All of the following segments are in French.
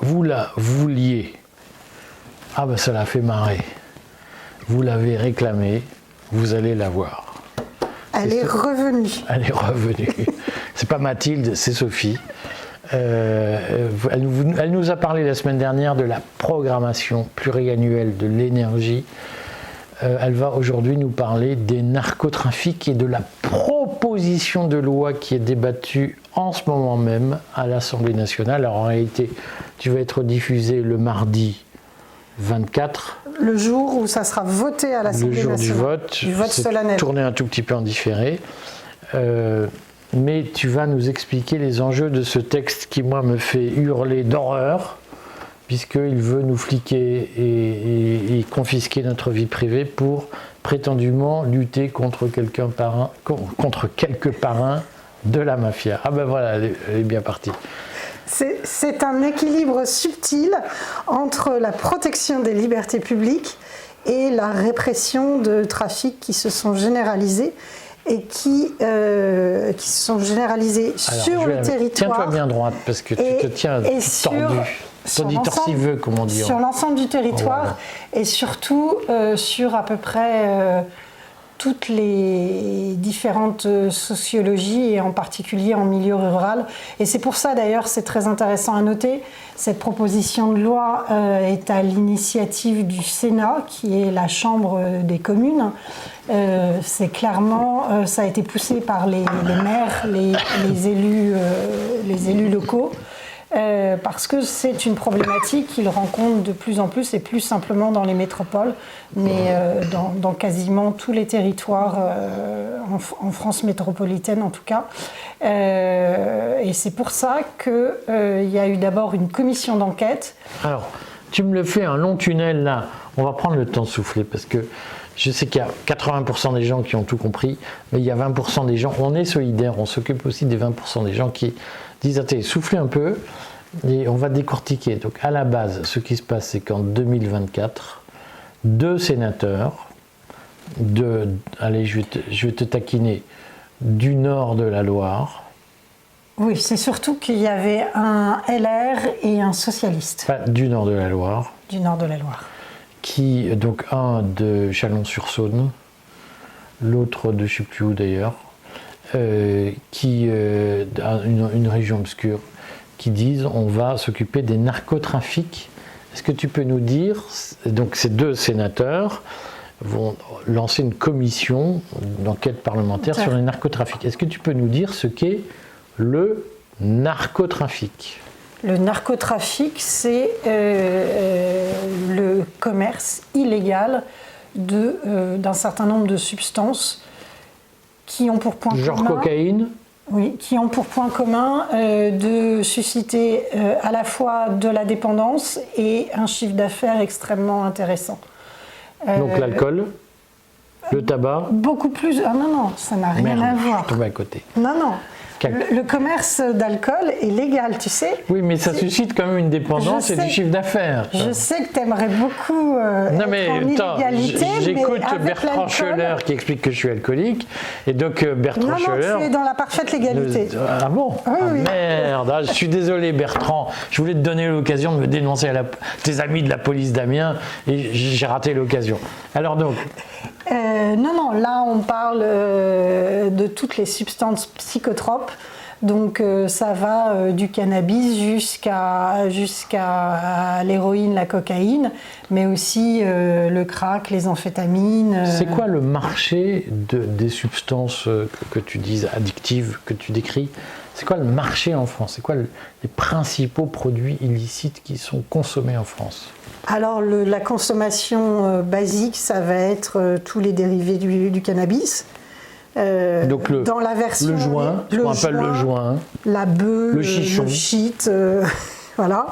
vous la vouliez. Ah ben ça l'a fait marrer. Vous l'avez réclamée, vous allez la voir. Elle est revenue. Elle est revenue. C'est pas Mathilde, c'est Sophie. Elle nous a parlé la semaine dernière de la programmation pluriannuelle de l'énergie. Elle va aujourd'hui nous parler des narcotrafics et de la proposition de loi qui est débattue en ce moment même à l'Assemblée nationale. Alors en réalité, tu vas être diffusé le mardi 24. Le jour où ça sera voté à l'Assemblée nationale. Le jour du vote solennel. Tourné un tout petit peu en différé. Mais tu vas nous expliquer les enjeux de ce texte qui, moi, me fait hurler d'horreur, puisqu'il veut nous fliquer et confisquer notre vie privée pour prétendument lutter contre quelques parrains de la mafia. Ah ben voilà, elle est bien partie. C'est un équilibre subtil entre la protection des libertés publiques et la répression de trafics qui se sont généralisés et qui se sont généralisés sur le territoire. Tiens-toi bien droite parce que tu te tiens tordu. Auditeur s'y veut, comme on dit. Sur l'ensemble du territoire et surtout sur à peu près toutes les différentes sociologies et en particulier en milieu rural. Et c'est pour ça d'ailleurs, c'est très intéressant à noter, cette proposition de loi est à l'initiative du Sénat, qui est la Chambre des communes. C'est clairement, ça a été poussé par les maires, les élus locaux. Parce que c'est une problématique qu'ils rencontrent de plus en plus et plus simplement dans les métropoles, mais dans quasiment tous les territoires en France métropolitaine en tout cas. Et c'est pour ça qu'il y a eu d'abord une commission d'enquête. Alors, tu me le fais un long tunnel là, on va prendre le temps de souffler parce que je sais qu'il y a 80% des gens qui ont tout compris, mais il y a 20% des gens, on est solidaires, on s'occupe aussi des 20% des gens qui disent attendez, soufflez un peu et on va décortiquer. Donc à la base, ce qui se passe, c'est qu'en 2024, 2 sénateurs, allez, je vais te taquiner, du nord de la Loire. Oui, c'est surtout qu'il y avait un LR et un socialiste. Enfin, du nord de la Loire. Du nord de la Loire. Qui, donc un de Chalon-sur-Saône, l'autre de je ne sais plus où d'ailleurs, une région obscure, qui disent on va s'occuper des narcotrafics. Est-ce que tu peux nous dire, donc ces 2 sénateurs vont lancer une commission d'enquête parlementaire sur les narcotrafics. Est-ce que tu peux nous dire ce qu'est le narcotrafic ? Le narcotrafic, c'est le commerce illégal d'un certain nombre de substances qui ont pour point commun... Genre cocaïne ? Oui, qui ont pour point commun de susciter à la fois de la dépendance et un chiffre d'affaires extrêmement intéressant. Donc l'alcool, le tabac ? Beaucoup plus... Ah non, ça n'a rien à voir. Je tombe à côté. Non. Le commerce d'alcool est légal, tu sais. Oui, mais ça suscite quand même une dépendance et du chiffre d'affaires. Je sais que tu aimerais beaucoup être en illégalité, j'écoute Bertrand Schoeller qui explique que je suis alcoolique, et donc Bertrand Schoeller... Non, tu es dans la parfaite légalité. Ah bon ? Oui. Merde, je suis désolé Bertrand, je voulais te donner l'occasion de me dénoncer à tes amis de la police d'Amiens, et j'ai raté l'occasion. Alors donc... Non, là on parle de toutes les substances psychotropes, donc ça va du cannabis jusqu'à l'héroïne, la cocaïne, mais aussi le crack, les amphétamines. C'est quoi le marché des substances que tu dis addictives, que tu décris ? C'est quoi le marché en France ? C'est quoi les principaux produits illicites qui sont consommés en France ? Alors la consommation basique, ça va être tous les dérivés du cannabis. Donc dans la version le joint, ce qu'on appelle le joint, la bœuf, le chichon, le shit, voilà,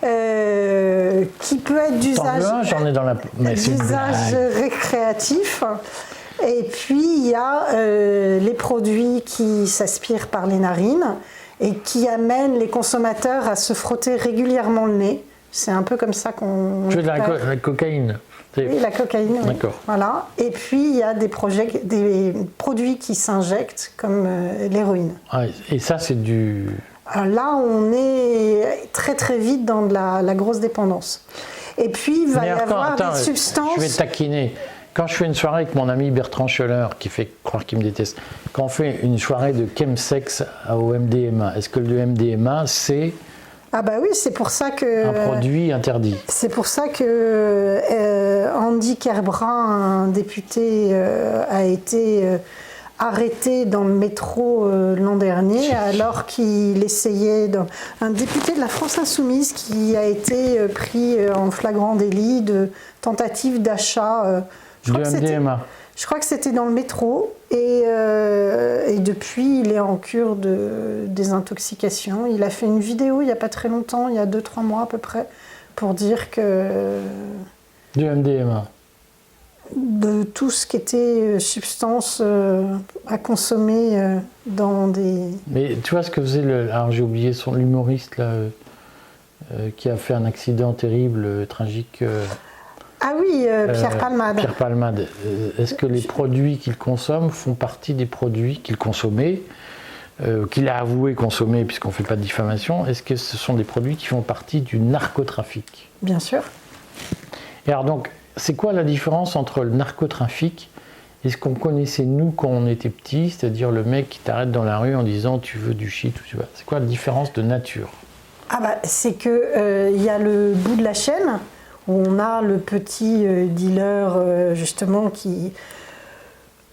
qui peut être d'usage récréatif. Et puis il y a les produits qui s'aspirent par les narines et qui amènent les consommateurs à se frotter régulièrement le nez. C'est un peu comme ça qu'on... Tu veux de la cocaïne ? Oui, la cocaïne, oui. D'accord. Voilà. Et puis, il y a des produits qui s'injectent, comme l'héroïne. Ah, et ça, c'est du... Alors là, on est très très vite dans de la grosse dépendance. Et puis il va y avoir des substances... Je vais te taquiner. Quand je fais une soirée avec mon ami Bertrand Scholler, qui fait croire qu'il me déteste, quand on fait une soirée de chemsex au MDMA, est-ce que le MDMA, c'est... Ah bah oui, c'est pour ça que... Un produit interdit. C'est pour ça que Andy Kerbrun, un député, a été arrêté dans le métro l'an dernier, alors qu'il essayait... Un député de la France Insoumise qui a été pris en flagrant délit de tentative d'achat... de MDMA. Je crois que c'était dans le métro et depuis il est en cure de désintoxication. Il a fait une vidéo il n'y a pas très longtemps, il y a 2-3 mois à peu près, pour dire que... Du MDMA. De tout ce qui était substance à consommer dans des... Mais tu vois ce que faisait alors j'ai oublié l'humoriste là, qui a fait un accident terrible, tragique... Ah oui, Pierre Palmade. Pierre Palmade. Est-ce que les produits qu'il consomme font partie des produits qu'il consommait, qu'il a avoué consommer puisqu'on ne fait pas de diffamation? Est-ce que ce sont des produits qui font partie du narcotrafic? Bien sûr. Et alors donc, c'est quoi la différence entre le narcotrafic et ce qu'on connaissait nous quand on était petits, c'est-à-dire le mec qui t'arrête dans la rue en disant tu veux du shit ou tu vois? C'est quoi la différence de nature? Ah bah c'est que y a le bout de la chaîne, où on a le petit dealer justement qui...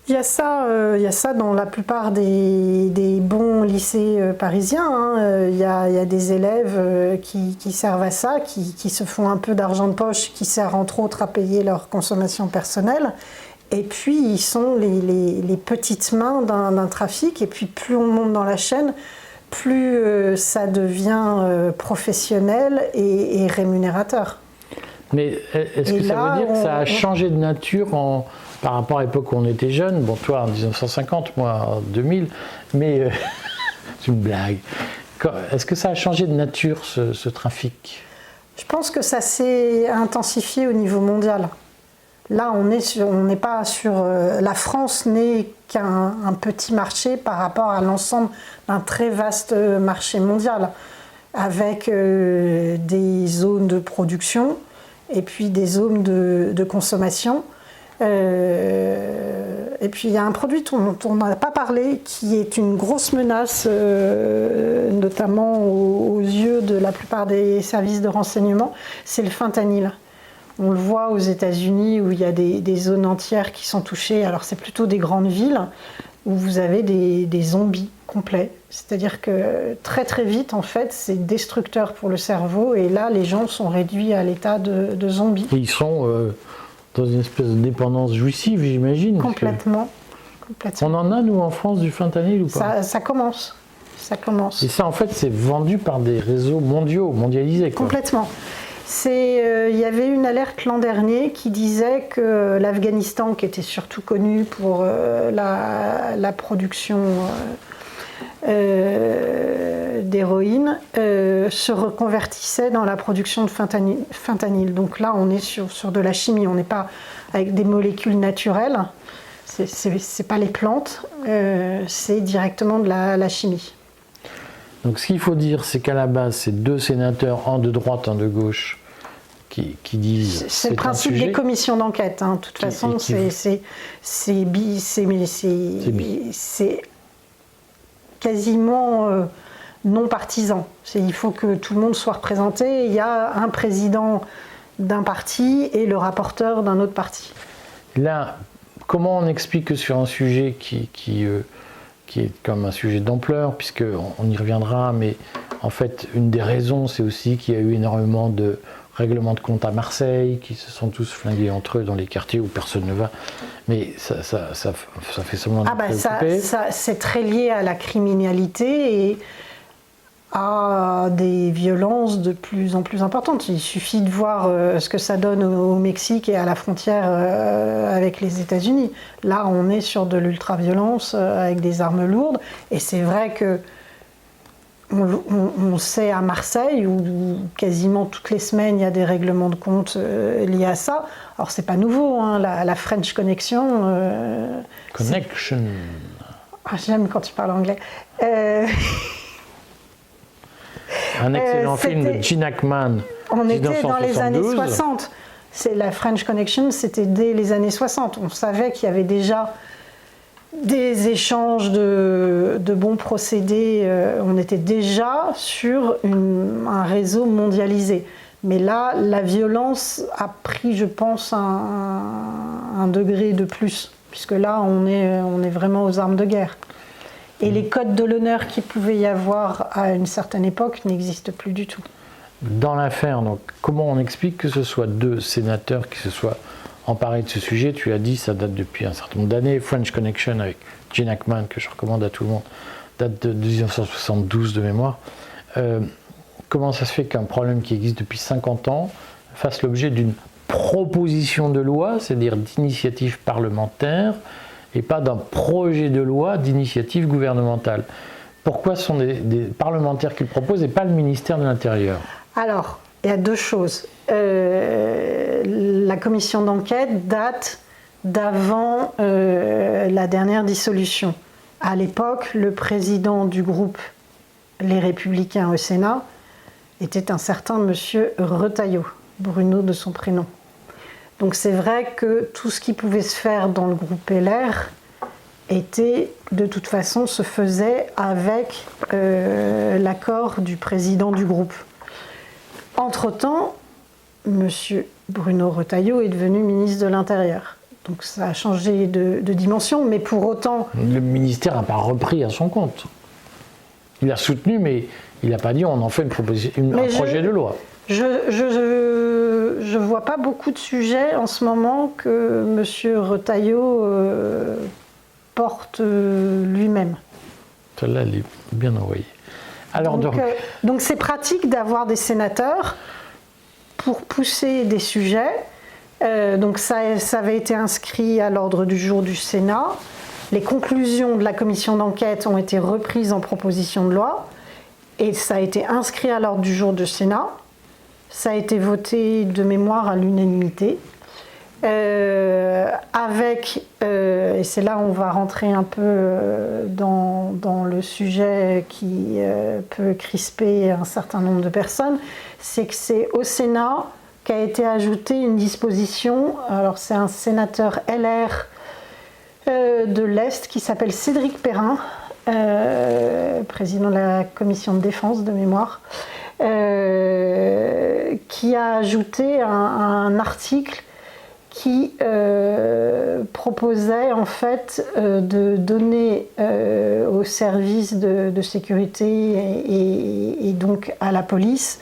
Il y a ça dans la plupart des bons lycées parisiens. Hein. Il y a des élèves qui servent à ça, qui se font un peu d'argent de poche, qui sert entre autres à payer leur consommation personnelle. Et puis ils sont les petites mains d'un trafic. Et puis plus on monte dans la chaîne, plus ça devient professionnel et rémunérateur. Mais est-ce que ça veut dire que ça a changé de nature par rapport à l'époque où on était jeune? Bon, toi en 1950, moi en 2000, mais c'est une blague. Est-ce que ça a changé de nature ce trafic? Je pense que ça s'est intensifié au niveau mondial. Là, on n'est pas sur... la France n'est qu'un petit marché par rapport à l'ensemble d'un très vaste marché mondial, avec des zones de production et puis des zones de consommation. Et puis il y a un produit dont on n'a pas parlé, qui est une grosse menace, notamment aux yeux de la plupart des services de renseignement, c'est le fentanyl. On le voit aux États-Unis où il y a des zones entières qui sont touchées. Alors c'est plutôt des grandes villes où vous avez des zombies complets. C'est-à-dire que très très vite, en fait, c'est destructeur pour le cerveau. Et là, les gens sont réduits à l'état de zombies. Et ils sont dans une espèce de dépendance jouissive, j'imagine. Complètement. On en a, nous, en France, du fentanyl ou pas? Ça commence. Ça commence. Et ça, en fait, c'est vendu par des réseaux mondiaux, mondialisés, quoi. Complètement. Il y avait une alerte l'an dernier qui disait que l'Afghanistan, qui était surtout connu pour la production d'héroïne, se reconvertissait dans la production de fentanyl. Donc là, on est sur de la chimie, on n'est pas avec des molécules naturelles, c'est pas les plantes, c'est directement de la chimie. Donc ce qu'il faut dire, c'est qu'à la base, c'est deux sénateurs, un de droite, un de gauche, qui disent... C'est le principe des commissions d'enquête. Hein. De toute façon, c'est quasiment non partisan. Il faut que tout le monde soit représenté. Il y a un président d'un parti et le rapporteur d'un autre parti. Là, comment on explique que sur un sujet qui est comme un sujet d'ampleur, puisqu'on y reviendra, mais en fait, une des raisons, c'est aussi qu'il y a eu énormément de règlements de compte à Marseille, qui se sont tous flingués entre eux dans les quartiers où personne ne va. Mais ça fait semblant de préoccuper. C'est très lié à la criminalité et à des violences de plus en plus importantes. Il suffit de voir ce que ça donne au Mexique et à la frontière avec les États-Unis. Là, on est sur de l'ultra-violence avec des armes lourdes. Et c'est vrai que on sait à Marseille où quasiment toutes les semaines il y a des règlements de compte liés à ça. Alors c'est pas nouveau, hein, la French Connection. Connection. J'aime quand tu parles anglais. Un excellent film de Gene Hackman. On était dans les années 1972. 60. La French Connection, c'était dès les années 60. On savait qu'il y avait déjà des échanges de bons procédés. On était déjà sur un réseau mondialisé. Mais là, la violence a pris, je pense, un degré de plus, puisque là, on est vraiment aux armes de guerre. Et les codes de l'honneur qu'il pouvait y avoir à une certaine époque n'existent plus du tout. Dans l'affaire, donc, comment on explique que ce soit deux sénateurs qui se soient emparés de ce sujet? Tu as dit, ça date depuis un certain nombre d'années. French Connection avec Gene Hackman, que je recommande à tout le monde, date de 1972 de mémoire. Comment ça se fait qu'un problème qui existe depuis 50 ans fasse l'objet d'une proposition de loi, c'est-à-dire d'initiative parlementaire, et pas d'un projet de loi d'initiative gouvernementale? Pourquoi ce sont des parlementaires qui le proposent et pas le ministère de l'Intérieur? Alors, il y a deux choses. La commission d'enquête date d'avant la dernière dissolution. À l'époque, le président du groupe Les Républicains au Sénat était un certain monsieur Retailleau, Bruno de son prénom. Donc c'est vrai que tout ce qui pouvait se faire dans le groupe LR de toute façon, se faisait avec l'accord du président du groupe. Entre-temps, M. Bruno Retailleau est devenu ministre de l'Intérieur. Donc ça a changé de dimension, mais pour autant... Le ministère n'a pas repris à son compte. Il a soutenu, mais il n'a pas dit on en fait un projet de loi. Je ne vois pas beaucoup de sujets en ce moment que M. Retailleau porte lui-même. Celle-là, elle est bien envoyée. Alors, donc c'est pratique d'avoir des sénateurs pour pousser des sujets. Donc ça avait été inscrit à l'ordre du jour du Sénat. Les conclusions de la commission d'enquête ont été reprises en proposition de loi et ça a été inscrit à l'ordre du jour du Sénat. Ça a été voté de mémoire à l'unanimité. Et c'est là où on va rentrer un peu dans le sujet qui peut crisper un certain nombre de personnes, c'est que c'est au Sénat qu'a été ajoutée une disposition, alors c'est un sénateur LR de l'Est qui s'appelle Cédric Perrin, président de la commission de défense de mémoire, qui a ajouté un article qui proposait en fait de donner aux services de sécurité et donc à la police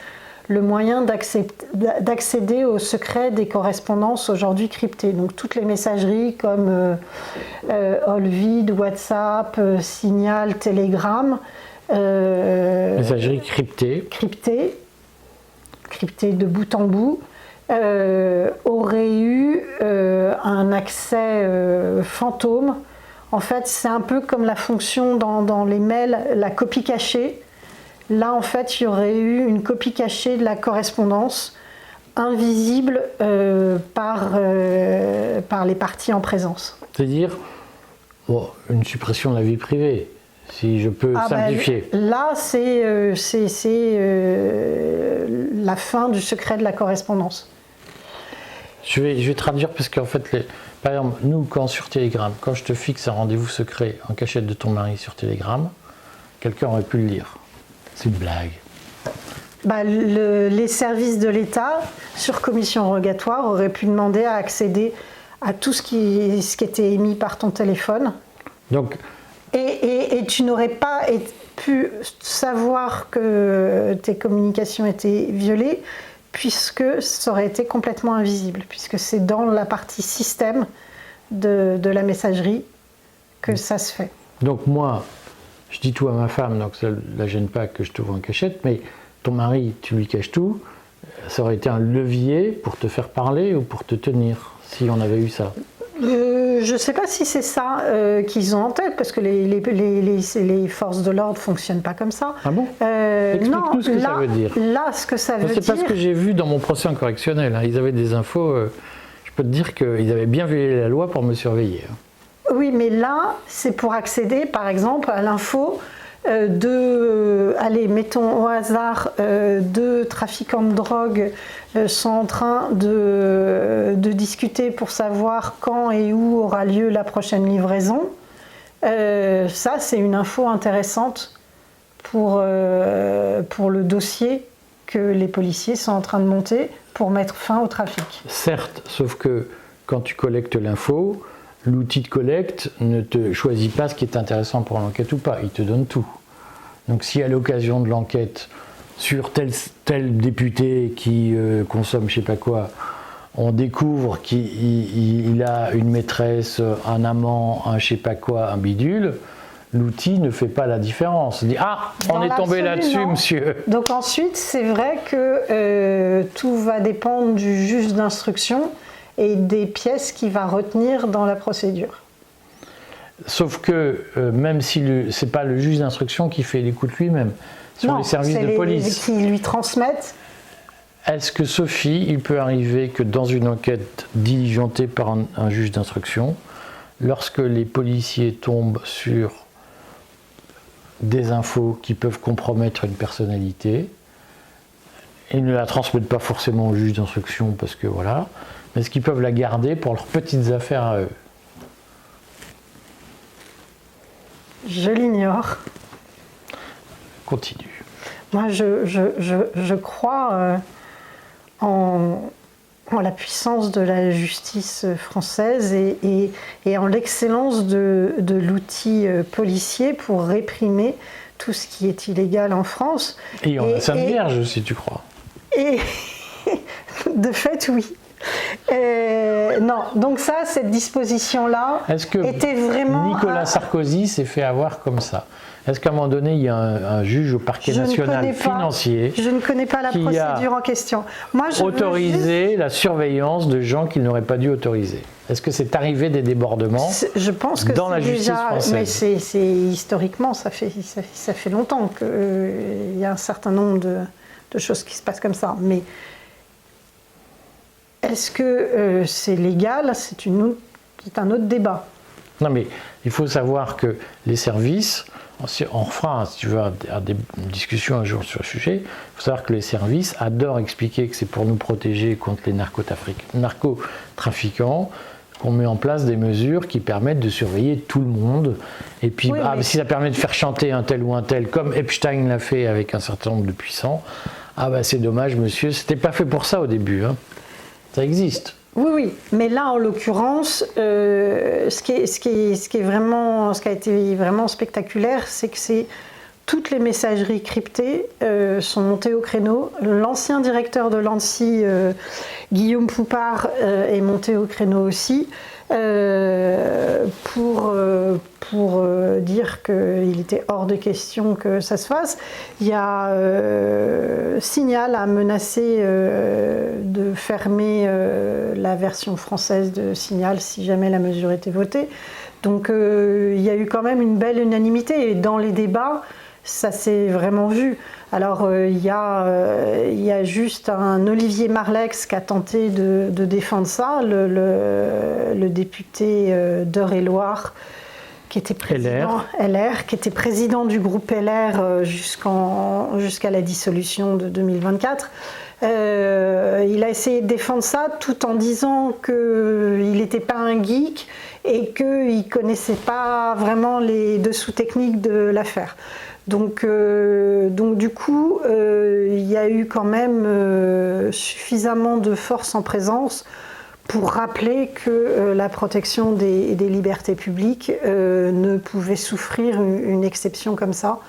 le moyen d'accéder au secret des correspondances aujourd'hui cryptées. Donc toutes les messageries comme Olvid, WhatsApp, Signal, Telegram. Messagerie cryptée. Cryptée de bout en bout. Aurait eu un accès fantôme. En fait, c'est un peu comme la fonction dans les mails, la copie cachée. Là, en fait, il y aurait eu une copie cachée de la correspondance, invisible par les parties en présence. C'est-à-dire une suppression de la vie privée, si je peux simplifier. Là, c'est la fin du secret de la correspondance. Je vais traduire parce qu'en fait, par exemple, nous, sur Telegram, quand je te fixe un rendez-vous secret en cachette de ton mari sur Telegram, quelqu'un aurait pu le lire. C'est une blague. Les services de l'État, sur commission rogatoire, auraient pu demander à accéder à tout ce qui était émis par ton téléphone. Donc, et tu n'aurais pas pu savoir que tes communications étaient violées, puisque ça aurait été complètement invisible, puisque c'est dans la partie système de la messagerie que ça se fait. Donc moi, je dis tout à ma femme, donc ça ne la gêne pas que je te vois en cachette, mais ton mari, tu lui caches tout, ça aurait été un levier pour te faire parler ou pour te tenir, si on avait eu ça. Je ne sais pas si c'est ça qu'ils ont en tête, parce que les forces de l'ordre ne fonctionnent pas comme ça. Ah bon? Explique-nous ce que ça veut dire. Là, ce que ça veut dire... C'est pas ce que j'ai vu dans mon procès en correctionnel. Hein. Ils avaient des infos, je peux te dire qu'ils avaient bien violé la loi pour me surveiller. Hein. Oui, mais là, c'est pour accéder, par exemple, à l'info allez, mettons au hasard, deux trafiquants de drogue sont en train de discuter pour savoir quand et où aura lieu la prochaine livraison. Ça, c'est une info intéressante pour le dossier que les policiers sont en train de monter pour mettre fin au trafic. Certes, sauf que quand tu collectes l'info, l'outil de collecte ne te choisit pas ce qui est intéressant pour l'enquête ou pas, il te donne tout. Donc si à l'occasion de l'enquête sur tel député qui consomme je sais pas quoi, on découvre qu'il a une maîtresse, un amant, un je sais pas quoi, un bidule, l'outil ne fait pas la différence. Il dit « Ah, on est tombé là-dessus, monsieur !» Donc ensuite, c'est vrai que tout va dépendre du juge d'instruction et des pièces qu'il va retenir dans la procédure. Sauf que même si ce n'est pas le juge d'instruction qui fait l'écoute lui-même, ce sont les services de police qui lui transmettent. Est-ce que Sophie, il peut arriver que dans une enquête diligentée par un juge d'instruction, lorsque les policiers tombent sur des infos qui peuvent compromettre une personnalité, ils ne la transmettent pas forcément au juge d'instruction parce que voilà, mais est-ce qu'ils peuvent la garder pour leurs petites affaires à eux? Je l'ignore. Continue. Moi, je crois en la puissance de la justice française et en l'excellence de l'outil policier pour réprimer tout ce qui est illégal en France. Et on a Sainte Vierge, si tu crois. Et de fait, oui. Non, donc ça, cette disposition-là était vraiment... Nicolas Sarkozy s'est fait avoir comme ça? Est-ce qu'à un moment donné, il y a un juge au parquet national financier je ne connais pas la procédure en question. Moi, je autorisé la surveillance de gens qu'il n'aurait pas dû autoriser? Est-ce que c'est arrivé des débordements je pense que dans la justice française? Mais c'est historiquement, ça fait longtemps qu'il y a un certain nombre de choses qui se passent comme ça. Mais est-ce que c'est légal? C'est un autre débat. Non, mais il faut savoir que les services, on refera, si tu veux, des discussions un jour sur le sujet, il faut savoir que les services adorent expliquer que c'est pour nous protéger contre les narcotrafiquants qu'on met en place des mesures qui permettent de surveiller tout le monde. Et puis, oui, si ça permet de faire chanter un tel ou un tel, comme Epstein l'a fait avec un certain nombre de puissants, c'est dommage, monsieur, c'était pas fait pour ça au début. Hein. Ça existe. Oui, mais là, en l'occurrence, ce qui a été vraiment spectaculaire, c'est que toutes les messageries cryptées sont montées au créneau. L'ancien directeur de l'ANSSI, Guillaume Poupard, est monté au créneau aussi pour dire qu'il était hors de question que ça se fasse. Il y a Signal a menacé de fermer la version française de Signal si jamais la mesure était votée. Donc il y a eu quand même une belle unanimité et dans les débats, ça s'est vraiment vu. Alors il y a juste un Olivier Marleix qui a tenté de défendre ça, le député d'Eure-et-Loire, qui était président LR, qui était président du groupe LR jusqu'à la dissolution de 2024. Il a essayé de défendre ça tout en disant qu'il n'était pas un geek et qu'il ne connaissait pas vraiment les dessous techniques de l'affaire. Donc du coup, il y a eu quand même suffisamment de force en présence pour rappeler que la protection des libertés publiques ne pouvait souffrir une exception comme ça.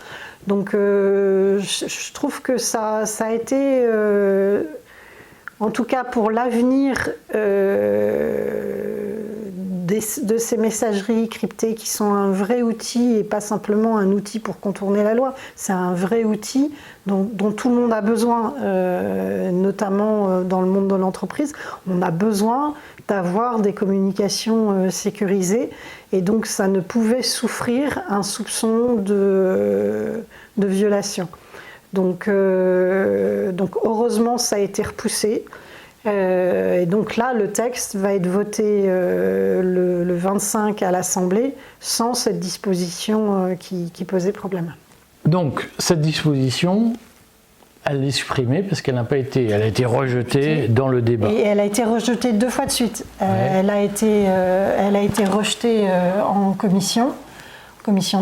Donc je trouve que ça a été, en tout cas pour l'avenir de ces messageries cryptées qui sont un vrai outil et pas simplement un outil pour contourner la loi, c'est un vrai outil dont tout le monde a besoin, notamment dans le monde de l'entreprise. On a besoin d'avoir des communications sécurisées et donc ça ne pouvait souffrir un soupçon de violation. Donc heureusement ça a été repoussé. Et donc là, le texte va être voté le 25 à l'Assemblée sans cette disposition qui posait problème. Donc, cette disposition, elle est supprimée parce qu'elle n'a pas été, elle a été rejetée dans le débat. Et elle a été rejetée 2 fois de suite. Ouais. Elle a été rejetée en commission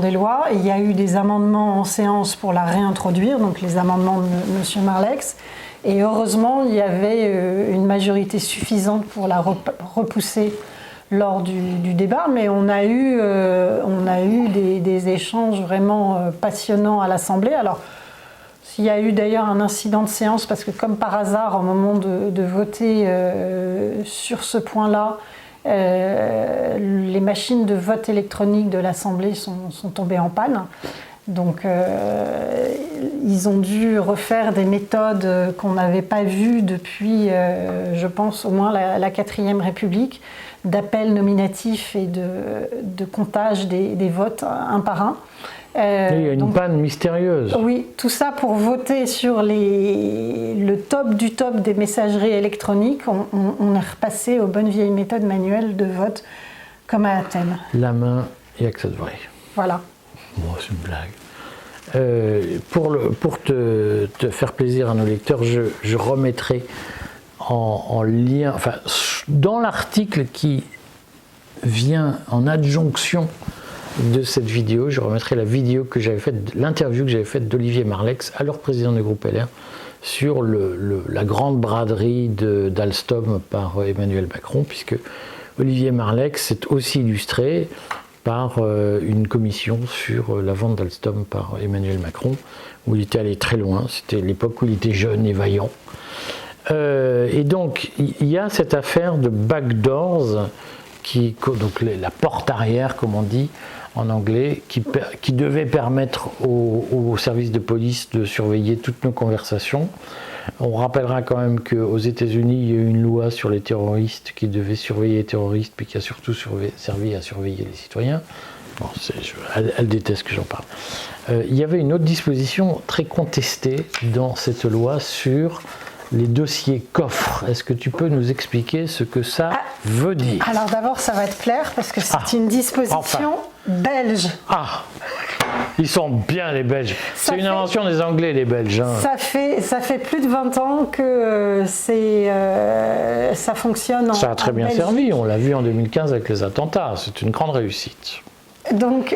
des lois. Et il y a eu des amendements en séance pour la réintroduire, donc les amendements de M. Marlex. Et heureusement, il y avait une majorité suffisante pour la repousser lors du débat. Mais on a eu des échanges vraiment passionnants à l'Assemblée. Alors, il y a eu d'ailleurs un incident de séance parce que comme par hasard, au moment de voter sur ce point-là, les machines de vote électronique de l'Assemblée sont tombées en panne. Donc ils ont dû refaire des méthodes qu'on n'avait pas vues depuis, je pense, au moins la 4e République, d'appel nominatif et de comptage des votes un par un. Il y a une panne mystérieuse. Oui, tout ça pour voter sur le top du top des messageries électroniques. On est repassé aux bonnes vieilles méthodes manuelles de vote comme à Athènes. La main, il n'y a que ça de vrai. Voilà. Bon, c'est une blague. Pour te faire plaisir à nos lecteurs, je remettrai en lien, enfin, dans l'article qui vient en adjonction de cette vidéo, je remettrai la vidéo que j'avais faite, l'interview que j'avais faite d'Olivier Marlex, alors président du groupe LR, sur la grande braderie d'Alstom par Emmanuel Macron, puisque Olivier Marlex s'est aussi illustré par une commission sur la vente d'Alstom par Emmanuel Macron, où il était allé très loin. C'était l'époque où il était jeune et vaillant. Et donc, il y a cette affaire de backdoors, donc la porte arrière, comme on dit en anglais, qui devait permettre aux services de police de surveiller toutes nos conversations. On rappellera quand même qu'aux États-Unis, il y a eu une loi sur les terroristes qui devait surveiller les terroristes, puis qui a surtout servi à surveiller les citoyens. Bon, elle déteste que j'en parle. Il y avait une autre disposition très contestée dans cette loi sur les dossiers coffres. Est-ce que tu peux nous expliquer ce que ça veut dire? Alors d'abord, ça va être clair parce que c'est une disposition belge. Ah, ils sont bien les Belges. C'est une invention des Anglais, les Belges. Hein. Ça fait plus de 20 ans que ça fonctionne en Ça a très bien Belgique. servi. On l'a vu en 2015 avec les attentats. C'est une grande réussite. Donc,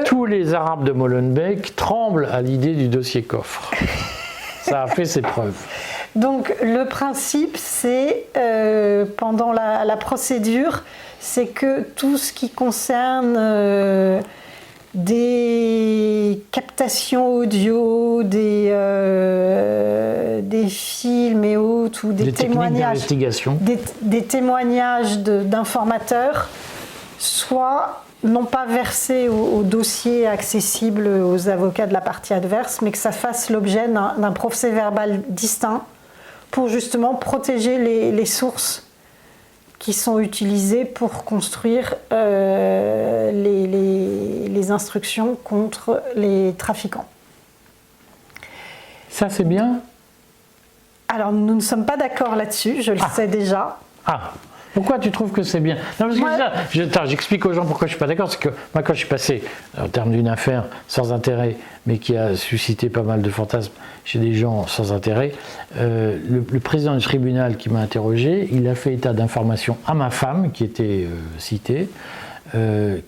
tous les Arabes de Molenbeek tremblent à l'idée du dossier coffre. Ça a fait ses preuves. Donc le principe, c'est pendant la procédure, c'est que tout ce qui concerne des captations audio, des films et autres, ou des témoignages, des témoignages d'informateurs, soit non pas versés au dossier accessible aux avocats de la partie adverse, mais que ça fasse l'objet d'un procès verbal distinct pour justement protéger les sources qui sont utilisées pour construire les instructions contre les trafiquants. Ça, c'est bien? Alors, nous ne sommes pas d'accord là-dessus, je le sais déjà. Ah, pourquoi tu trouves que c'est bien? Non, parce que j'explique aux gens pourquoi je ne suis pas d'accord. C'est que moi, quand je suis passé, en termes d'une affaire sans intérêt, mais qui a suscité pas mal de fantasmes chez des gens sans intérêt, le président du tribunal qui m'a interrogé, il a fait état d'informations à ma femme, qui était citée,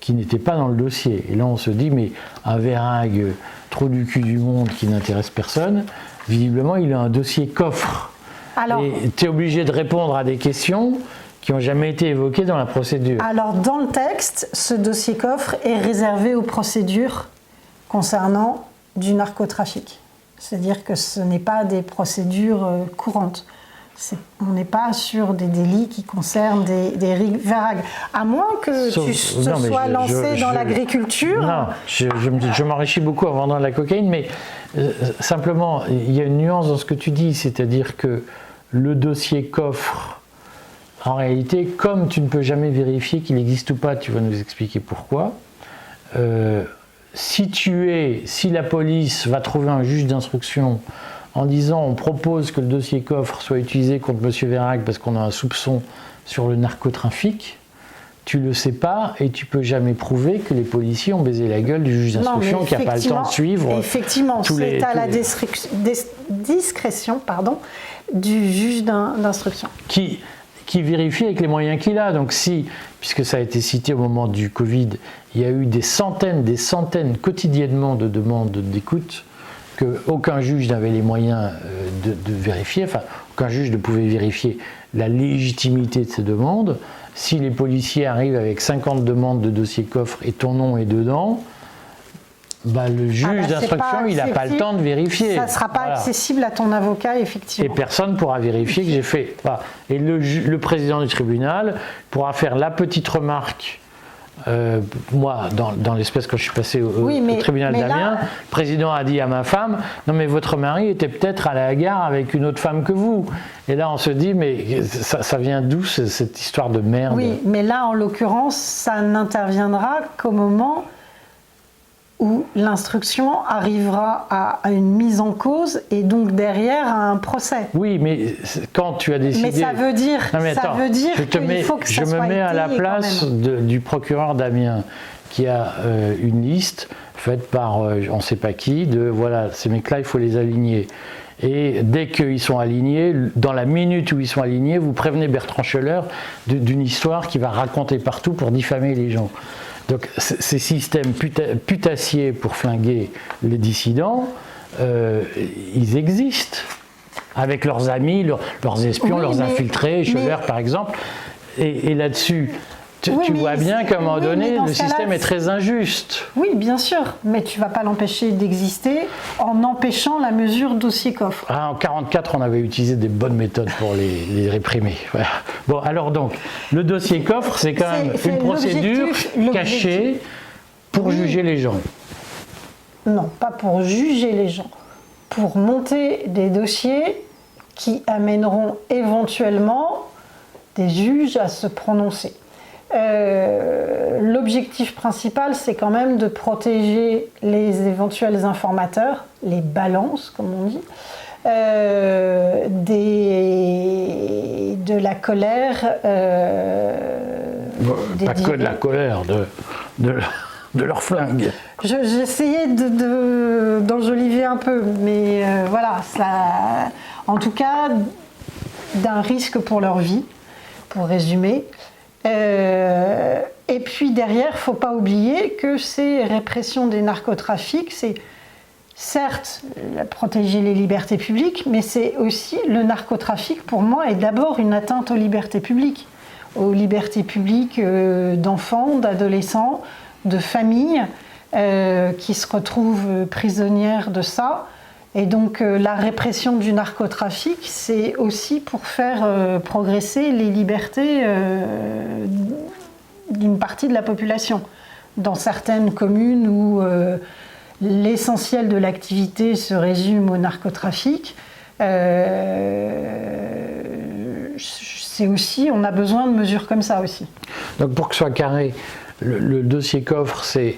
qui n'était pas dans le dossier. Et là, on se dit, mais un verrague, trou du cul du monde qui n'intéresse personne, visiblement, il a un dossier coffre. Alors, et tu es obligé de répondre à des questions qui n'ont jamais été évoquées dans la procédure. Alors, dans le texte, ce dossier coffre est réservé aux procédures concernant du narcotrafic. C'est-à-dire que ce n'est pas des procédures courantes. On n'est pas sur des délits qui concernent des verragues. À moins que tu sois lancé dans l'agriculture. Non, je m'enrichis beaucoup en vendant de la cocaïne, mais simplement, il y a une nuance dans ce que tu dis, c'est-à-dire que le dossier coffre, en réalité, comme tu ne peux jamais vérifier qu'il existe ou pas, tu vas nous expliquer pourquoi. Si la police va trouver un juge d'instruction en disant on propose que le dossier coffre soit utilisé contre M. Verhaeghe parce qu'on a un soupçon sur le narcotrafic, tu le sais pas et tu peux jamais prouver que les policiers ont baisé la gueule du juge d'instruction qui n'a pas le temps de suivre. Effectivement, c'est à la discrétion du juge d'instruction. Qui vérifie avec les moyens qu'il a. Donc si, puisque ça a été cité au moment du Covid, il y a eu des centaines quotidiennement de demandes d'écoute qu'aucun juge n'avait les moyens de vérifier, enfin aucun juge ne pouvait vérifier la légitimité de ces demandes. Si les policiers arrivent avec 50 demandes de dossier coffre et ton nom est dedans, le juge d'instruction, il n'a pas le temps de vérifier. Ça ne sera pas accessible à ton avocat, effectivement. Et personne ne pourra vérifier que j'ai fait. Voilà. Et le président du tribunal pourra faire la petite remarque. Moi, dans l'espèce, quand je suis passé au tribunal d'Amiens, le président a dit à ma femme, non mais votre mari était peut-être à la gare avec une autre femme que vous. Et là on se dit, mais ça vient d'où cette histoire de merde? Oui, mais là en l'occurrence, ça n'interviendra qu'au moment où l'instruction arrivera à une mise en cause et donc derrière à un procès. Oui, mais quand tu as décidé... Mais ça veut dire, qu'il faut que ça soit Je me mets à la place du procureur d'Amiens qui a une liste faite par on ne sait pas qui, de voilà, ces mecs-là, il faut les aligner. Et dès qu'ils sont alignés, dans la minute où ils sont alignés, vous prévenez Bertrand Scheller d'une histoire qu'il va raconter partout pour diffamer les gens. Donc ces systèmes putassiers pour flinguer les dissidents, ils existent, avec leurs amis, leurs espions, leurs infiltrés, Scheller par exemple. Et là-dessus, tu vois bien qu'à un moment donné, le système est très injuste. Oui, bien sûr, mais tu ne vas pas l'empêcher d'exister en empêchant la mesure dossier coffre. En 1944, on avait utilisé des bonnes méthodes pour les réprimer. Voilà. Bon, alors donc, le dossier coffre, c'est quand même une procédure cachée pour juger les gens. Non, pas pour juger les gens, pour monter des dossiers qui amèneront éventuellement des juges à se prononcer. L'objectif principal, c'est quand même de protéger les éventuels informateurs, les balances, comme on dit, de la colère. Pas que de la colère, de leur flingue. J'essayais d'enjoliver un peu, mais voilà, ça, en tout cas, d'un risque pour leur vie, pour résumer. Et puis derrière, il ne faut pas oublier que ces répressions des narcotrafics, c'est certes protéger les libertés publiques, mais c'est aussi le narcotrafic, pour moi, est d'abord une atteinte aux libertés publiques d'enfants, d'adolescents, de familles qui se retrouvent prisonnières de ça. Et donc la répression du narcotrafic, c'est aussi pour faire progresser les libertés d'une partie de la population. Dans certaines communes où l'essentiel de l'activité se résume au narcotrafic, c'est aussi, on a besoin de mesures comme ça aussi. Donc pour que ce soit carré, le dossier coffre, c'est...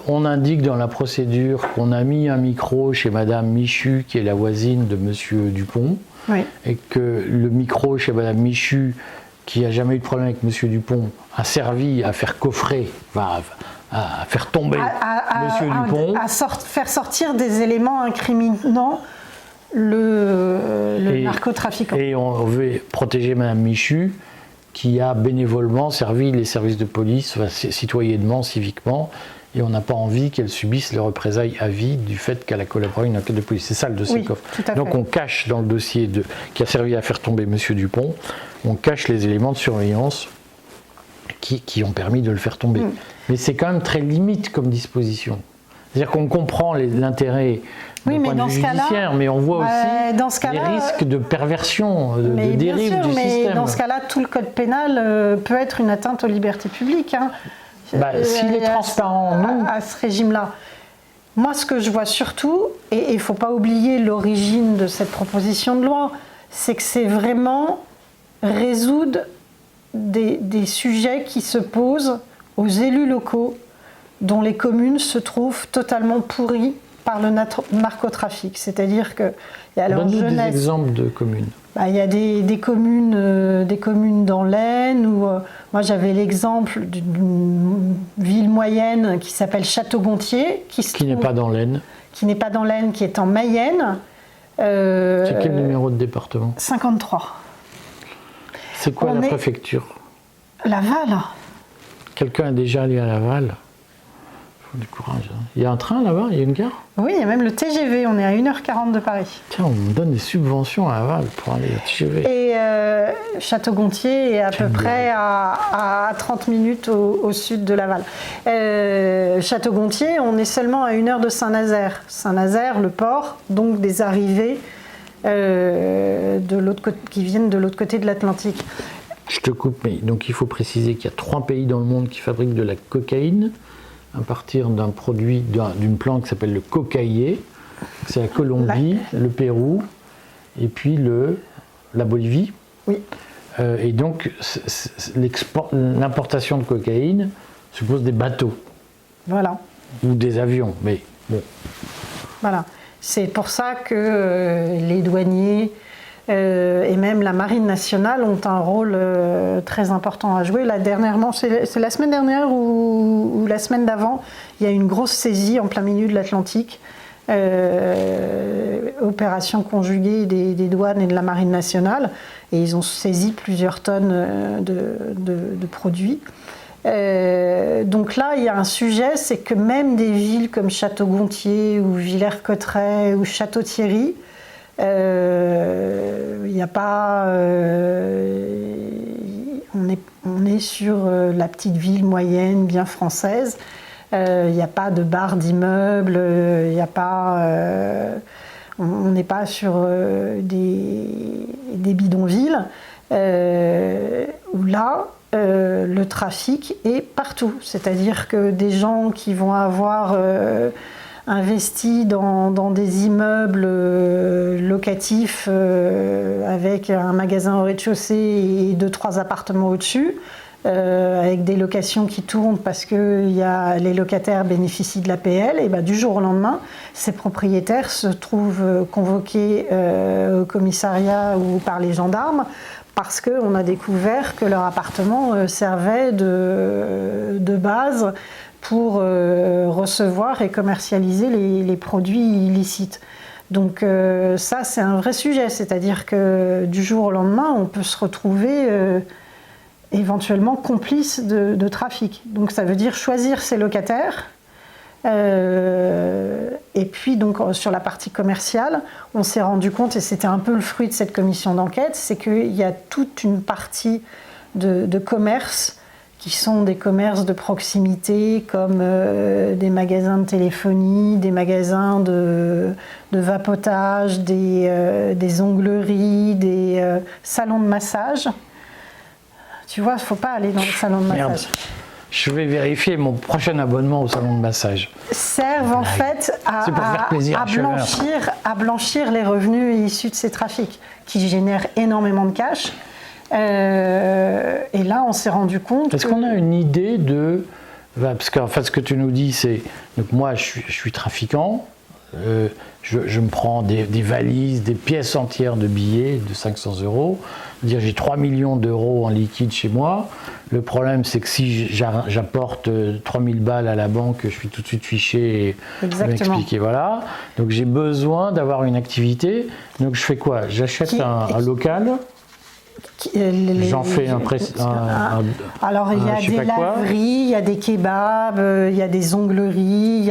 on indique dans la procédure qu'on a mis un micro chez Madame Michu, qui est la voisine de Monsieur Dupont, oui. Et que le micro chez Madame Michu, qui n'a jamais eu de problème avec Monsieur Dupont, a servi à faire coffrer, à faire tomber Monsieur Dupont. Faire sortir des éléments incriminants le narcotrafiquant. Et on veut protéger Madame Michu, qui a bénévolement servi les services de police, citoyennement, civiquement, et on n'a pas envie qu'elle subisse les représailles à vie du fait qu'elle a collaboré à une enquête de police. C'est ça le dossier coffre. Donc on cache dans le dossier qui a servi à faire tomber M. Dupont, on cache les éléments de surveillance qui ont permis de le faire tomber. Mais c'est quand même très limite comme disposition. C'est-à-dire qu'on comprend l'intérêt d'un point de vue judiciaire, mais on voit aussi les risques de perversion, de dérive du système. Mais dans ce cas-là, tout le code pénal peut être une atteinte aux libertés publiques. S'il est transparent, non. À ce régime-là. Moi, ce que je vois surtout, et il ne faut pas oublier l'origine de cette proposition de loi, c'est que c'est vraiment résoudre des sujets qui se posent aux élus locaux dont les communes se trouvent totalement pourries par le narcotrafic. C'est-à-dire qu'il y a leur jeunesse. Donne-nous des exemples de communes. Il y a des communes dans l'Aisne où moi j'avais l'exemple d'une ville moyenne qui s'appelle Château-Gontier, qui n'est pas dans l'Aisne. Qui n'est pas dans l'Aisne, qui est en Mayenne. C'est quel numéro de département? 53. C'est quoi la préfecture? Laval. Quelqu'un est déjà allé à Laval? Il faut du courage. Hein. Il y a un train là-bas? Il y a une gare? Oui, il y a même le TGV. On est à 1h40 de Paris. Tiens, on me donne des subventions à Laval pour aller au TGV. Et Château-Gontier est à peu près à 30 minutes au sud de Laval. Château-Gontier, on est seulement à 1 heure de Saint-Nazaire. Saint-Nazaire, le port, donc des arrivées qui viennent de l'autre côté de l'Atlantique. Je te coupe, mais donc il faut préciser qu'il y a 3 pays dans le monde qui fabriquent de la cocaïne à partir d'un produit, d'une plante qui s'appelle le cocaïer. C'est la Colombie, le Pérou et puis la Bolivie. Oui. Et donc l'importation de cocaïne suppose des bateaux. Voilà. Ou des avions, mais bon. Voilà. C'est pour ça que les douaniers et même la Marine nationale ont un rôle très important à jouer. Là, dernièrement, c'est la semaine dernière ou la semaine d'avant, il y a une grosse saisie en plein milieu de l'Atlantique. Opération conjuguée des douanes et de la Marine nationale. Et ils ont saisi plusieurs tonnes de produits. Donc là, il y a un sujet, c'est que même des villes comme Château-Gontier ou Villers-Cotterêts ou Château-Thierry, il n'y a pas... on est sur la petite ville moyenne, bien française. Il n'y a pas de barres d'immeubles, il n'y a pas... on n'est pas sur des bidonvilles, où là, le trafic est partout. C'est-à-dire que des gens qui vont avoir investi dans des immeubles locatifs avec un magasin au rez-de-chaussée et 2-3 appartements au-dessus, avec des locations qui tournent parce que les locataires bénéficient de l'APL, et du jour au lendemain, ces propriétaires se trouvent convoqués au commissariat ou par les gendarmes parce qu'on a découvert que leur appartement servait de base pour recevoir et commercialiser les produits illicites. Donc ça, c'est un vrai sujet, c'est-à-dire que du jour au lendemain, on peut se retrouver éventuellement complice de trafic. Donc ça veut dire choisir ses locataires. Et puis donc sur la partie commerciale, on s'est rendu compte, et c'était un peu le fruit de cette commission d'enquête, c'est qu'il y a toute une partie de commerces qui sont des commerces de proximité, comme des magasins de téléphonie, des magasins de vapotage, des ongleries, des salons de massage. Tu vois, il ne faut pas aller dans les salons de massage. Merde. Je vais vérifier mon prochain abonnement au salon de massage. Servent en fait à blanchir les revenus issus de ces trafics, qui génèrent énormément de cash. Et là, on s'est rendu compte. Est-ce qu'on a une idée de... Parce qu'en fait, ce que tu nous dis, c'est... Donc moi, je suis trafiquant. Je me prends des valises, des pièces entières de billets de 500 €. J'ai 3 millions d'euros en liquide chez moi. Le problème, c'est que si j'apporte 3000 balles à la banque, je suis tout de suite fiché et m'expliquer. Voilà. Donc j'ai besoin d'avoir une activité. Donc je fais quoi? J'achète un local. J'en fais alors il y a des laveries, il y a des kebabs, il y a des ongleries,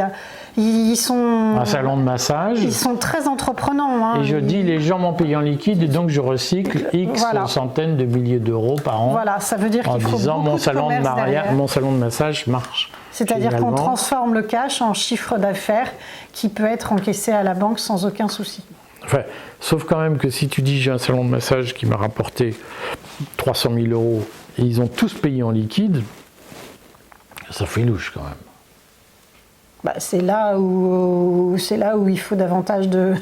ils sont... Un salon de massage. Ils sont très entreprenants. Hein. Et je dis, les gens m'ont payé en liquide et donc je recycle X centaines de milliers d'euros par an. Voilà, ça veut dire qu'il faut disant, beaucoup mon salon de massage marche. C'est-à-dire qu'on transforme le cash en chiffre d'affaires qui peut être encaissé à la banque sans aucun souci. Enfin, sauf quand même que si tu dis j'ai un salon de massage qui m'a rapporté 300 000 € et ils ont tous payé en liquide, ça fait louche quand même. C'est là où il faut davantage de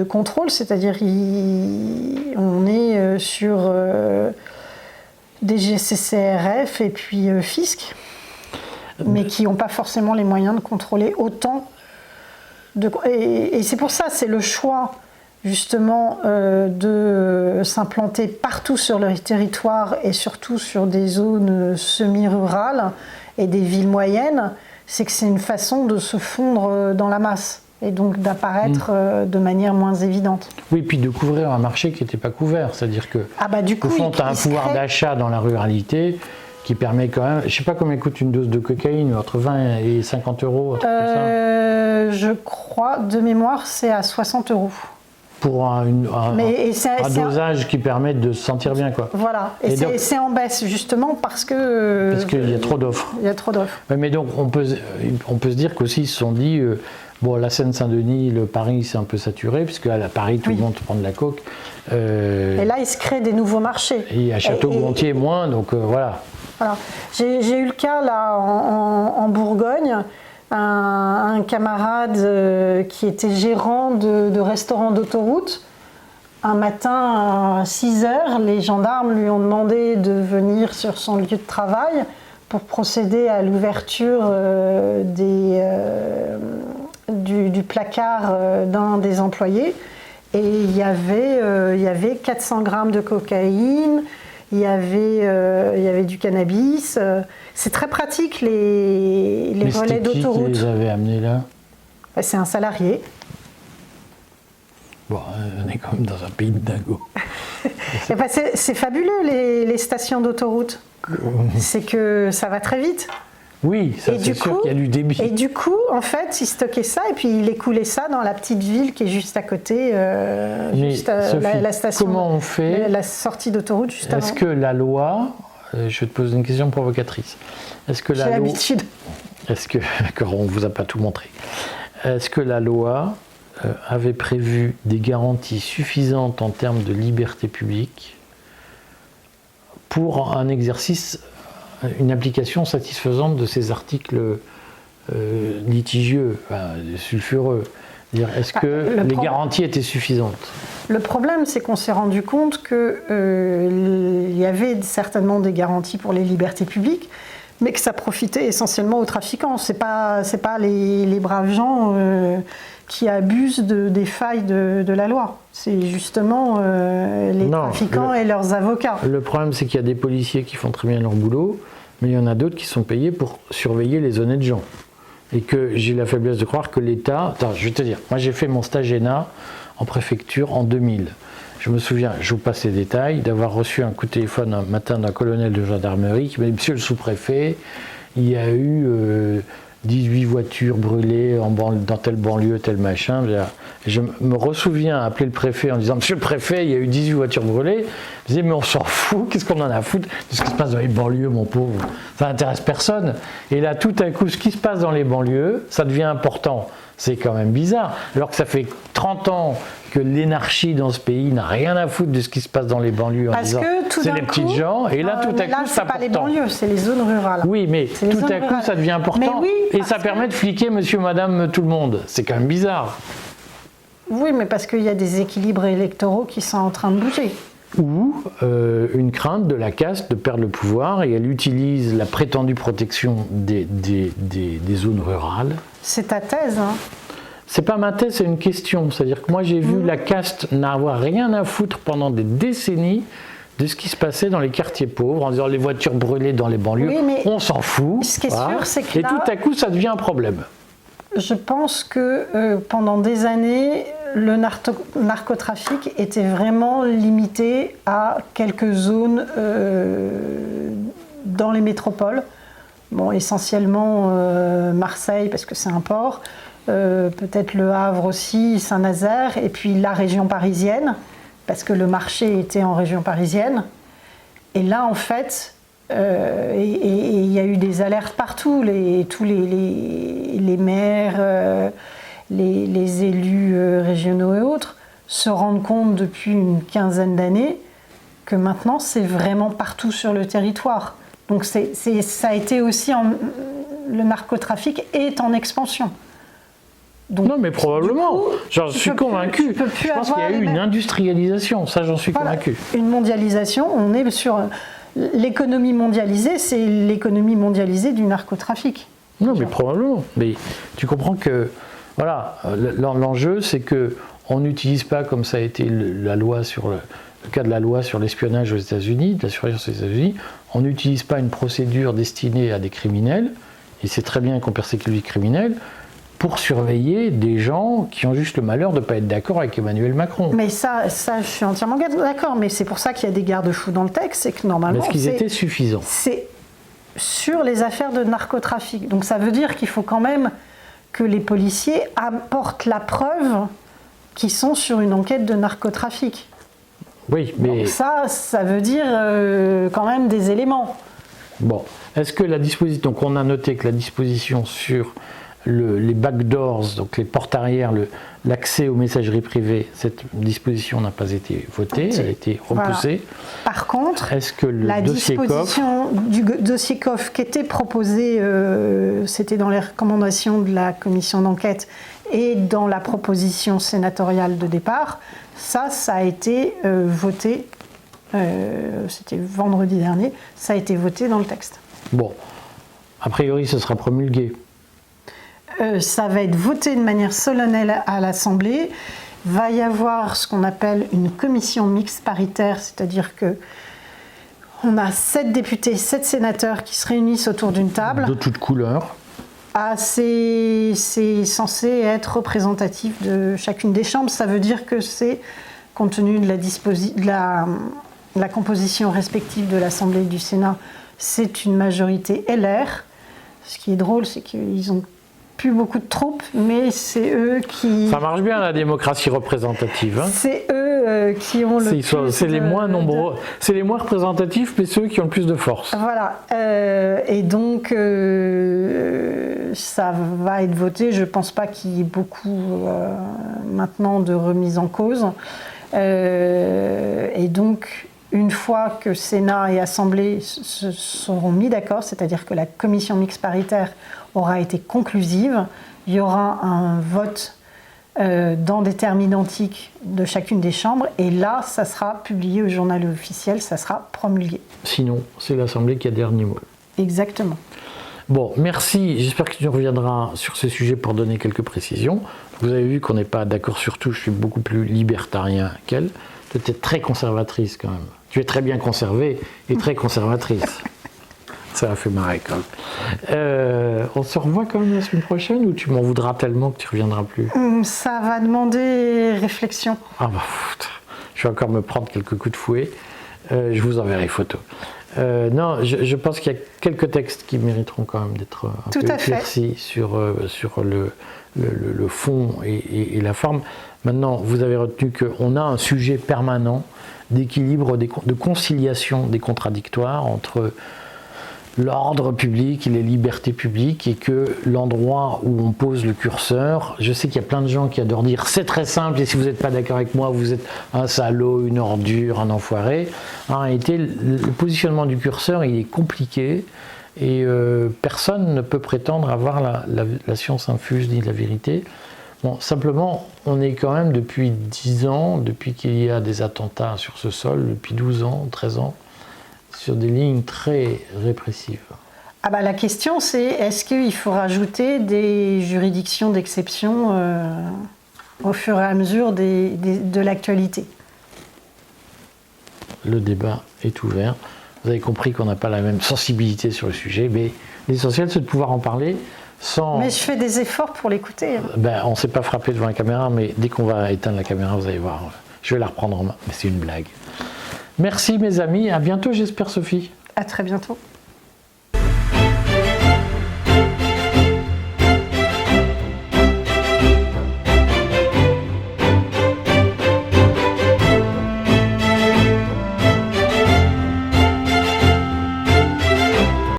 contrôle, c'est-à-dire on est sur des GCCRF et puis fisc, mais qui n'ont pas forcément les moyens de contrôler autant. Et c'est pour ça, c'est le choix justement de s'implanter partout sur le territoire et surtout sur des zones semi-rurales et des villes moyennes, c'est que c'est une façon de se fondre dans la masse et donc d'apparaître de manière moins évidente. Oui, puis de couvrir un marché qui n'était pas couvert, c'est-à-dire que du coup, au fond, tu as un pouvoir d'achat dans la ruralité qui permet quand même, je ne sais pas combien coûte une dose de cocaïne, entre 20 et 50 euros, un truc comme ça. Je crois, de mémoire, c'est à 60 euros. Pour un dosage qui permet de se sentir bien, quoi. Voilà, et c'est en baisse justement parce qu'il y a trop d'offres. Il y a trop d'offres. Mais donc on peut se dire qu'aussi ils se sont dit, bon, la Seine-Saint-Denis, le Paris, c'est un peu saturé, puisque à Paris, tout le monde prend de la coke. Et là, il se crée des nouveaux marchés. Et à Château-Gontier, moins, donc voilà. Voilà. J'ai eu le cas là en Bourgogne, un camarade qui était gérant de restaurant d'autoroute. Un matin à 6h, les gendarmes lui ont demandé de venir sur son lieu de travail pour procéder à l'ouverture du placard d'un des employés. Et il y avait 400 grammes de cocaïne, il y avait du cannabis. C'est très pratique les relais d'autoroute. Qui les avait amenés là? C'est un salarié. Bon, on est quand même dans un pays de dingo. C'est fabuleux les stations d'autoroute. C'est que ça va très vite. Oui, ça c'est sûr qu'il y a du débit. Et du coup, en fait, il stockait ça et puis il écoulait ça dans la petite ville qui est juste à côté, Sophie, la station. Comment on fait? La sortie d'autoroute juste avant. Est-ce que la loi, je vais te poser une question provocatrice. Est-ce que J'ai l'habitude. D'accord, on ne vous a pas tout montré. Est-ce que la loi avait prévu des garanties suffisantes en termes de liberté publique pour un exercice, une application satisfaisante de ces articles litigieux, sulfureux? Est-ce que les garanties étaient suffisantes? Le problème, c'est qu'on s'est rendu compte qu'il y avait certainement des garanties pour les libertés publiques, mais que ça profitait essentiellement aux trafiquants. C'est pas les braves gens qui abusent des failles de la loi. C'est justement les trafiquants et leurs avocats. Le problème, c'est qu'il y a des policiers qui font très bien leur boulot, mais il y en a d'autres qui sont payés pour surveiller les honnêtes gens. Et que j'ai la faiblesse de croire que l'État... Attends, je vais te dire, moi j'ai fait mon stage ENA en préfecture en 2000. Je me souviens, je vous passe les détails, d'avoir reçu un coup de téléphone un matin d'un colonel de gendarmerie qui m'a dit « Monsieur le sous-préfet, il y a eu 18 voitures brûlées dans telle banlieue, tel machin. » Je me ressouviens appeler le préfet en disant « Monsieur le préfet, il y a eu 18 voitures brûlées. » Je disais « Mais on s'en fout, qu'est-ce qu'on en a à foutre de ce qui se passe dans les banlieues, mon pauvre? Ça n'intéresse personne. » Et là, tout à coup, ce qui se passe dans les banlieues, ça devient important. C'est quand même bizarre. Alors que ça fait 30 ans que l'énarchie dans ce pays n'a rien à foutre de ce qui se passe dans les banlieues en disant c'est les petites gens, et là tout à coup c'est important. Pas les banlieues, c'est les zones rurales. Oui, mais tout à coup ça devient important et ça permet de fliquer monsieur, madame, tout le monde. C'est quand même bizarre. Oui, mais parce qu'il y a des équilibres électoraux qui sont en train de bouger. Ou une crainte de la caste de perdre le pouvoir, et elle utilise la prétendue protection des zones rurales. C'est ta thèse, hein? C'est pas ma thèse, c'est une question. C'est-à-dire que moi j'ai vu la caste n'avoir rien à foutre pendant des décennies de ce qui se passait dans les quartiers pauvres, en disant les voitures brûlées dans les banlieues, on s'en fout. Ce qui est sûr, c'est que et tout à coup ça devient un problème. Je pense que pendant des années, le narcotrafic était vraiment limité à quelques zones dans les métropoles. Bon, essentiellement Marseille, parce que c'est un port. Peut-être Le Havre aussi, Saint-Nazaire, et puis la région parisienne, parce que le marché était en région parisienne. Et là, en fait, il y a eu des alertes partout, tous les maires, les élus régionaux et autres se rendent compte depuis une quinzaine d'années que maintenant, c'est vraiment partout sur le territoire. Donc ça a été aussi, le narcotrafic est en expansion. Donc, non, mais probablement. J'en suis convaincu. Je pense qu'il y a eu une industrialisation, ça j'en suis convaincu. Une mondialisation, on est sur l'économie mondialisée, c'est l'économie mondialisée du narcotrafic. Non, mais probablement. Mais tu comprends que, voilà, l'enjeu c'est que On n'utilise pas, comme ça a été le cas de la loi sur l'espionnage aux États-Unis, de la surveillance aux États-Unis, on n'utilise pas une procédure destinée à des criminels, et c'est très bien qu'on persécute les criminels, pour surveiller des gens qui ont juste le malheur de ne pas être d'accord avec Emmanuel Macron. Mais ça, je suis entièrement d'accord, mais c'est pour ça qu'il y a des garde-fous dans le texte, c'est que normalement... Mais est-ce qu'ils étaient suffisants? C'est sur les affaires de narcotrafic. Donc ça veut dire qu'il faut quand même que les policiers apportent la preuve qu'ils sont sur une enquête de narcotrafic. Oui, mais... Donc ça veut dire quand même des éléments. Bon, est-ce que la disposition... Donc on a noté que la disposition sur les backdoors, donc les portes arrière, l'accès aux messageries privées, cette disposition n'a pas été votée, elle a été repoussée. Voilà. Par contre, est-ce que la disposition du dossier COF qui était proposée, c'était dans les recommandations de la commission d'enquête et dans la proposition sénatoriale de départ, ça a été voté, c'était vendredi dernier, ça a été voté dans le texte. Bon, a priori ce sera promulgué. Ça va être voté de manière solennelle à l'Assemblée. Va y avoir ce qu'on appelle une commission mixte paritaire, c'est-à-dire que on a 7 députés, 7 sénateurs qui se réunissent autour d'une table. De toutes couleurs. C'est censé être représentatif de chacune des chambres. Ça veut dire que c'est, compte tenu de la composition respective de l'Assemblée et du Sénat, c'est une majorité LR. Ce qui est drôle, c'est qu'ils ont plus beaucoup de troupes, mais c'est eux qui... Ça marche bien la démocratie représentative. Hein. C'est eux qui ont le plus... C'est les moins nombreux, c'est les moins représentatifs, mais ceux qui ont le plus de force. Voilà. Et donc, ça va être voté. Je ne pense pas qu'il y ait beaucoup maintenant de remise en cause. Et donc, une fois que Sénat et Assemblée se seront mis d'accord, c'est-à-dire que la commission mixte paritaire aura été conclusive, il y aura un vote dans des termes identiques de chacune des chambres, et là, ça sera publié au journal officiel, ça sera promulgué. Sinon, c'est l'Assemblée qui a le dernier mot. Exactement. Bon, merci. J'espère que tu reviendras sur ce sujet pour donner quelques précisions. Vous avez vu qu'on n'est pas d'accord sur tout, je suis beaucoup plus libertarien qu'elle. Tu es très conservatrice quand même. Tu es très bien conservée et très conservatrice. Ça a fait marrer quand même. On se revoit quand même la semaine prochaine ou tu m'en voudras tellement que tu ne reviendras plus? Ça va demander réflexion. Ah bah, je vais encore me prendre quelques coups de fouet. Je vous enverrai les photos. Non, je pense qu'il y a quelques textes qui mériteront quand même d'être un peu éclaircis sur le fond et la forme. Maintenant, vous avez retenu qu'on a un sujet permanent d'équilibre, de conciliation des contradictoires entre l'ordre public et les libertés publiques, et que l'endroit où on pose le curseur, je sais qu'il y a plein de gens qui adorent dire c'est très simple et si vous n'êtes pas d'accord avec moi, vous êtes un salaud, une ordure, un enfoiré. En réalité, le positionnement du curseur, il est compliqué et personne ne peut prétendre avoir la science infuse ni la vérité. Bon, simplement, on est quand même depuis 10 ans, depuis qu'il y a des attentats sur ce sol, depuis 12 ans, 13 ans, sur des lignes très répressives. Ah bah, la question c'est, est-ce qu'il faut rajouter des juridictions d'exception au fur et à mesure de l'actualité? Le débat est ouvert. Vous avez compris qu'on n'a pas la même sensibilité sur le sujet, mais l'essentiel c'est de pouvoir en parler sans... Mais je fais des efforts pour l'écouter. On ne s'est pas frappé devant la caméra, mais dès qu'on va éteindre la caméra, vous allez voir, je vais la reprendre en main, mais c'est une blague. Merci mes amis, à bientôt j'espère Sophie. À très bientôt.